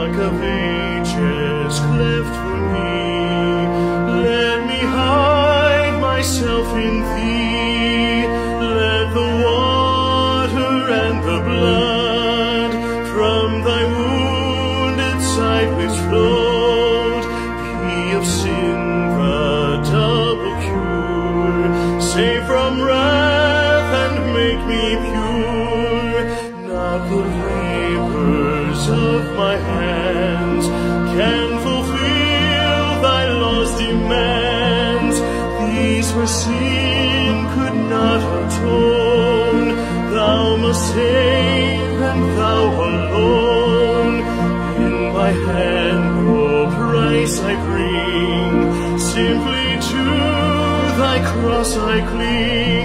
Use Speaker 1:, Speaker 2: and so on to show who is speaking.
Speaker 1: rock of ages cleft for me. Let me hide myself in thee. Let the water and the blood from thy wounded side which flowed be of sin the double cure. Save from wrath and make me pure. Not the labors of my hands can fulfill thy law's demands. These for sin could not atone. Thou must save, and thou alone. In my hand no price I bring, simply to thy cross I cling.